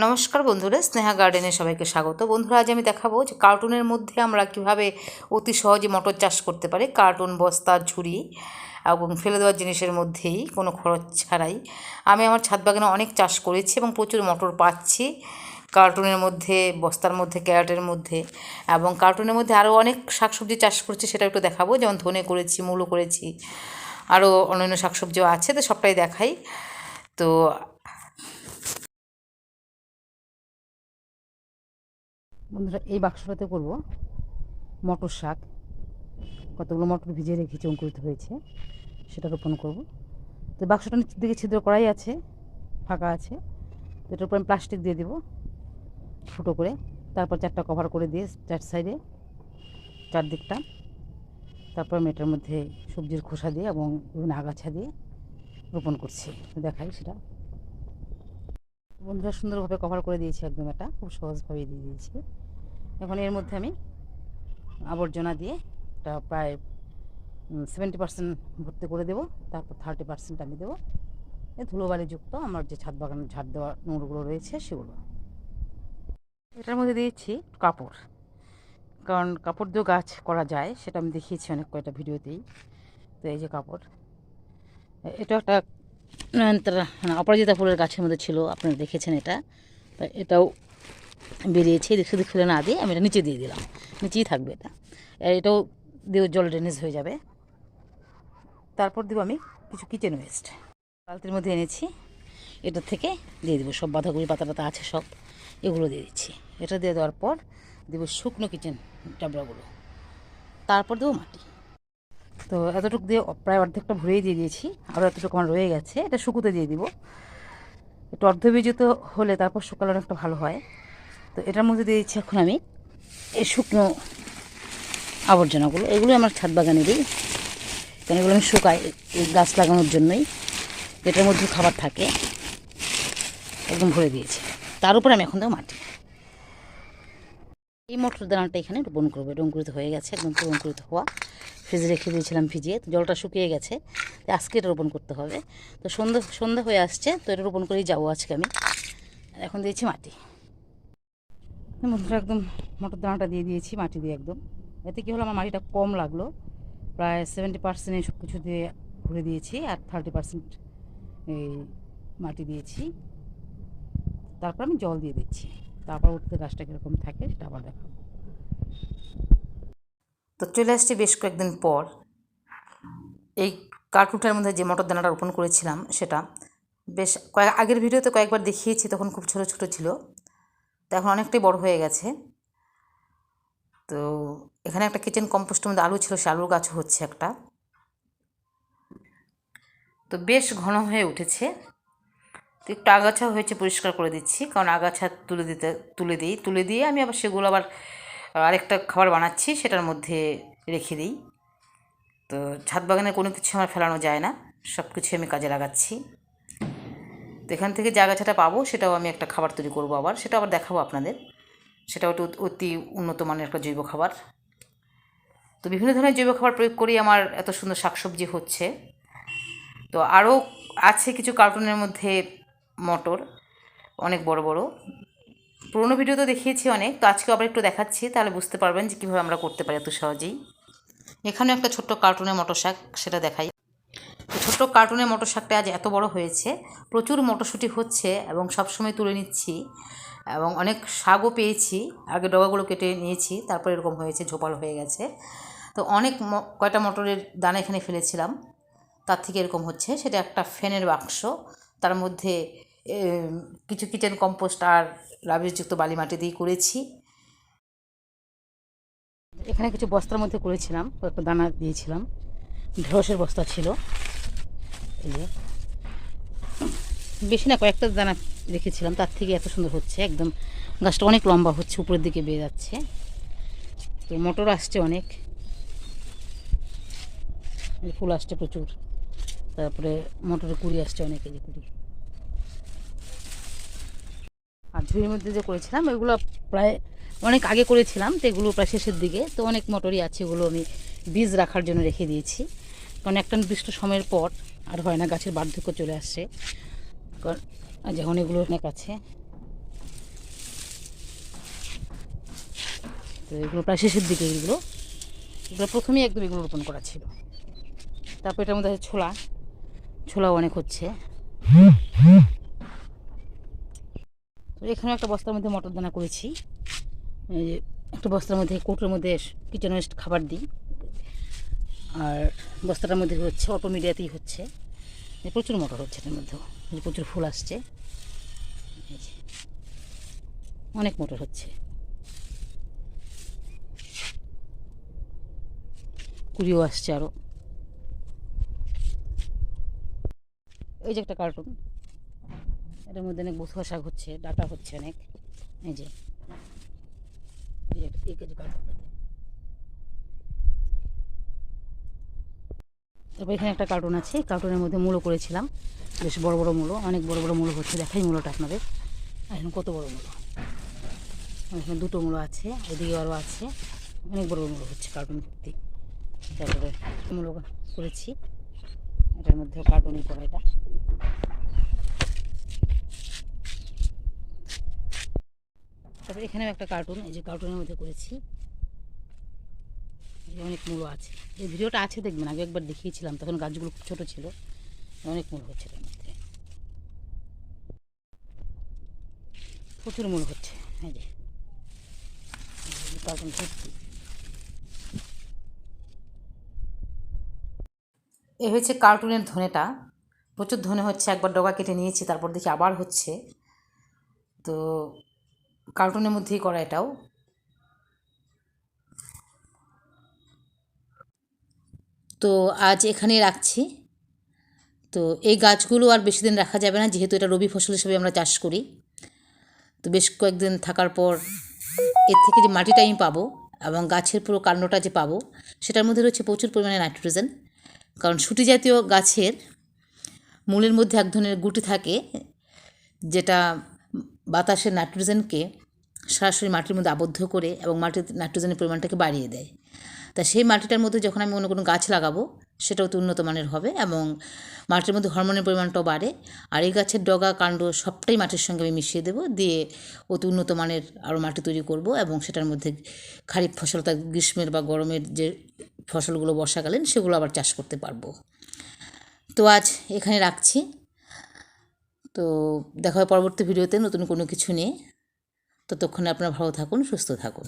নমস্কার বন্ধুরা, স্নেহা গার্ডেনে সবাইকে স্বাগত। বন্ধুরা, আজ আমি দেখাবো যে কার্টুনের মধ্যে আমরা কিভাবে অতি সহজে মটর চাষ করতে পারি। কার্টুন, বস্তা, ঝুড়ি এবং ফেলে দেওয়ার জিনিসের মধ্যেই, কোনো খরচ ছাড়াই। আমি আমার ছাদ বাগানে অনেক চাষ করেছি এবং প্রচুর মটর পাচ্ছি কার্টুনের মধ্যে, বস্তার মধ্যে, ক্যারেটের মধ্যে। এবং কার্টুনের মধ্যে আরও অনেক শাকসবজি চাষ করছি, সেটা একটু দেখাবো। যেমন ধনে করেছি, মূলো করেছি, আরও অন্যান্য শাকসবজিও আছে, তো সবটাই দেখাই। তো বন্ধুরা, এই বাক্সটাতে করব মটর শাক। কতগুলো মটর ভিজিয়ে রেখেছি, অঙ্কুরিত হয়েছে, সেটা রোপণ করব। তো বাক্সটা নিচের দিকে ছিদ্র করাই আছে, ফাঁকা আছে। তো এটার উপর আমি প্লাস্টিক দিয়ে দেবো ফুটো করে, তারপর 4টা কভার করে দিয়ে 4 সাইডে, 4 দিকটা। তারপর আমি এটার মধ্যে সবজির খোসা দিয়ে এবং বিভিন্ন আগাছা দিয়ে রোপণ করছি, দেখাই সেটা। বন্ধুরা, সুন্দরভাবে কভার করে দিয়েছি একদম, এটা খুব সহজভাবে দিয়ে দিয়েছি। এখন এর মধ্যে আমি আবর্জনা দিয়ে এটা প্রায় 70% ভর্তি করে দেবো। তারপর 30% আমি দেবো এই ধুলোবালিযুক্ত আমার যে ছাদ বাগানে ঝাড় দেওয়া নোংরগুলো রয়েছে সেগুলো। এটার মধ্যে দিয়েছি কাপড়, কারণ কাপড় দিয়েও গাছ করা যায়, সেটা আমি দেখিয়েছি অনেক কয়টা ভিডিওতেই। তো এই যে কাপড়, এটা একটা অপরাজিতা ফুলের গাছের মধ্যে ছিল, আপনারা দেখেছেন এটা। এটাও বেরিয়েছে, শুধু খুলে না দিয়ে আমি এটা নিচে দিয়ে দিলাম, নিচেই থাকবে এটা। এটাও দিয়ে জল ড্রেনেজ হয়ে যাবে। তারপর দেবো আমি কিছু কিচেন ওয়েস্ট, বালতির মধ্যে এনেছি, এটা থেকে দিয়ে দেবো সব বাঁধাকপি পাতা টাতা আছে সব, এগুলো দিয়ে দিচ্ছি। এটা দিয়ে দেওয়ার পর দেবো শুকনো কিচেন টাবড়াগুলো, তারপর দেবো মাটি। তো এতটুকু দিয়ে প্রায় অর্ধেকটা ভরেই দিয়ে দিয়েছি, আরও এতটুকু আমার রয়ে গেছে, এটা শুকোতে দিয়ে দিব। একটু অর্ধবীজিত হলে তারপর শুকালে অনেকটা ভালো হয়। তো এটার মধ্যে দিয়ে দিচ্ছি এখন আমি এই শুকনো আবর্জনাগুলো। এগুলো আমার ছাদ বাগানেরই, কারণ এগুলো আমি শুকাই এই গাছ লাগানোর জন্যই। এটার মধ্যে খাবার থাকে, একদম ভরে দিয়েছি। তার উপরে আমি এখন দেবো মাটি। এই মটর দানাটা এখানে রোপণ করবো। এটা অঙ্কুরিত হয়ে গেছে, একদম পুরো অঙ্কুরিত হওয়া। ফ্রিজে রেখে দিয়েছিলাম ভিজিয়ে, তো জলটা শুকিয়ে গেছে, তো আজকে এটা রোপণ করতে হবে। তো সন্ধ্যা হয়ে আসছে, তো এটা রোপণ করেই যাবো আজকে আমি। এখন দিয়েছি মাটি। বন্ধুরা, একদম মটর দানাটা দিয়ে দিয়েছি মাটি দিয়ে একদম। এতে কী হলো, আমার মাটিটা কম লাগলো, প্রায় 70% এই সব কিছু দিয়ে ভরে দিয়েছি, আর 30% এই মাটি দিয়েছি। তারপর আমি জল দিয়ে দিচ্ছি, তারপর উঠতে গাছটা কীরকম থাকে সেটা আবার দেখাবো। তো চলে আসছি বেশ কয়েকদিন পর। এই কার্টুনটার মধ্যে যে মটর দানাটা রোপণ করেছিলাম সেটা বেশ আগের ভিডিওতে কয়েকবার দেখিয়েছি, তখন খুব ছোট ছোট ছিল, তো এখন অনেকটাই বড় হয়ে গেছে। তো এখানে একটা কিচেন কম্পোস্টের মধ্যে আলু ছিল, সে আলুর গাছও হচ্ছে একটা। তো বেশ ঘন হয়ে উঠেছে। তো একটু আগাছা হয়েছে, পরিষ্কার করে দিচ্ছি, কারণ আগাছা তুলে দিয়ে আমি আবার সেগুলো আবার আরেকটা খাবার বানাচ্ছি, সেটার মধ্যে রেখে দিই। তো ছাদ বাগানে কোনো কিছু আমার ফেলানো যায় না, সব কিছু আমি কাজে লাগাচ্ছি। তো এখান থেকে যে আগাছাটা পাবো সেটাও আমি একটা খাবার তৈরি করবো, আবার সেটা আবার দেখাবো আপনাদের। সেটাও একটু অতি উন্নত মানের একটা জৈব খাবার। তো বিভিন্ন ধরনের জৈব খাবার প্রয়োগ করি, আমার এত সুন্দর শাকসবজি হচ্ছে। তো আরও আছে কিছু কার্টুনের মধ্যে মটর, অনেক বড় বড়। পুরোনো ভিডিও তো দেখিয়েছি অনেক, তো আজকে আবার একটু দেখাচ্ছি, তাহলে বুঝতে পারবেন যে কীভাবে আমরা করতে পারি এত সহজেই। এখানে একটা ছোট্ট কার্টুনের মটর শাক, সেটা দেখাই। ছোট্ট কার্টুনের মটর শাকটা আজ এত বড় হয়েছে, প্রচুর মটরশুঁটি হচ্ছে এবং সবসময় তুলে নিচ্ছি, এবং অনেক শাকও পেয়েছি। আগে ডগাগুলো কেটে নিয়েছি, তারপর এরকম হয়েছে, ঝোপাল হয়ে গেছে। তো অনেক কয়টা মটরের দানা এখানে ফেলেছিলাম, তার থেকে এরকম হচ্ছে। সেটা একটা ফ্যানের বাক্স, তার মধ্যে কিছু কিচেন কম্পোস্ট আর রাবিশযুক্ত বালি মাটি দিয়ে করেছি। এখানে কিছু বস্তার মধ্যে করেছিলাম, কয়েকটা দানা দিয়েছিলাম, ঢেঁড়সের বস্তা ছিল, এই যে বেশি না, কয়েকটা দানা রেখেছিলাম, তার থেকে এত সুন্দর হচ্ছে। একদম গাছটা অনেক লম্বা হচ্ছে, উপরের দিকে বেয়ে যাচ্ছে। তো মটর আসছে অনেক, ফুল আসছে প্রচুর, তারপরে মটরের কুড়ি আসছে অনেক, এই যে কুড়ি। আর ঝুড়ির মধ্যে যে করেছিলাম ওইগুলো প্রায় অনেক আগে করেছিলাম, তো এগুলো প্রায় শেষের দিকে। তো অনেক মটরই আছে, এগুলো আমি বীজ রাখার জন্য রেখে দিয়েছি, কারণ একটা নির্দিষ্ট সময়ের পর আর হয় না, গাছের বার্ধক্য চলে আসছে। কারণ যখন এগুলো অনেক আছে, তো এগুলো প্রায় শেষের দিকে। এগুলো প্রথমেই একদম এগুলো রোপণ করা ছিল। তারপর এটার মধ্যে আছে ছোলাও অনেক হচ্ছে। তো এখানে একটা বস্তার মধ্যে মটর দানা করেছি। এই যে একটা বস্তার মধ্যে কৌটোর মধ্যে কিচেন ওয়েস্ট খাবার দিই, আর বস্তাটার মধ্যে হচ্ছে অটো মিডিয়াতেই হচ্ছে। প্রচুর মটর হচ্ছে এটার মধ্যেও, প্রচুর ফুল আসছে, অনেক মটর হচ্ছে, কুড়িও আসছে আরও। এই যে একটা কার্টুন, এটার মধ্যে অনেক বসুয়া শাক হচ্ছে, ডাটা হচ্ছে অনেক। এই যে এই কেজি কার্টুনটাতে। তারপর এখানে একটা কার্টুন আছে, কার্টুনের মধ্যে মূলো করেছিলাম, বেশ বড় বড় মূলো, অনেক বড় বড় মূলো হচ্ছে। দেখাই মূলোটা আপনাদের, এখন কত বড় মূলো। এখানে দুটো মূলো আছে, এদিকে আরও আছে, অনেক বড় বড় মূলো হচ্ছে কার্টুন ভর্তি। তারপরে মূলো করেছি, এটার মধ্যেও কার্টুনই করা এটা। তারপরে এখানেও একটা কার্টুন, এই যে কার্টুনের মধ্যে করেছি, অনেক মূলো আছে। এই ভিডিওটা আছে, দেখবেন, আগে একবার দেখিয়েছিলাম, তখন গাছগুলো খুব ছোটো ছিল। অনেক মূল হচ্ছে এটার মধ্যে, প্রচুর মূল হচ্ছে। এই যে কার্টুন ভর্তি। এ হচ্ছে কার্টুনের ধনেটা, প্রচুর ধনে হচ্ছে। একবার ডগা কেটে নিয়েছি, তারপর দেখি আবার হচ্ছে। তো কার্টুনের মধ্যেই করা এটাও। তো আজ এখানেই রাখছি। তো এই গাছগুলো আর বেশি দিন রাখা যাবে না, যেহেতু এটা রবি ফসল হিসেবে আমরা চাষ করি। তো বেশ কয়েকদিন থাকার পর এর থেকে যে মাটিটা আমি পাবো এবং গাছের পুরো কাণ্ডটা যে পাবো, সেটার মধ্যে রয়েছে প্রচুর পরিমাণে নাইট্রোজেন। কারণ শুটি জাতীয় গাছের মূলের মধ্যে এক ধরনের গুটি থাকে, যেটা বাতাসের নাইট্রোজেনকে সরাসরি মাটির মধ্যে আবদ্ধ করে এবং মাটির নাইট্রোজেনের পরিমাণটাকে বাড়িয়ে দেয়। তা সেই মাটিটার মধ্যে যখন আমি অন্য কোনো গাছ লাগাবো, সেটাও তো উন্নত মানের হবে এবং মাটির মধ্যে হরমোনের পরিমাণটাও বাড়ে। আর এই গাছের ডগা, কাণ্ড সবটাই মাটির সঙ্গে আমি মিশিয়ে দেবো, দিয়ে অতি উন্নত মানের আরও মাটি তৈরি করব এবং সেটার মধ্যে খারিফ ফসল, তা গ্রীষ্মের বা গরমের যে ফসলগুলো বর্ষাকালীন, সেগুলো আবার চাষ করতে পারবো। তো আজ এখানে রাখছি। তো দেখা হয় পরবর্তী ভিডিওতে নতুন কোনো কিছু নিয়ে। ততক্ষণে আপনারা ভালো থাকুন, সুস্থ থাকুন।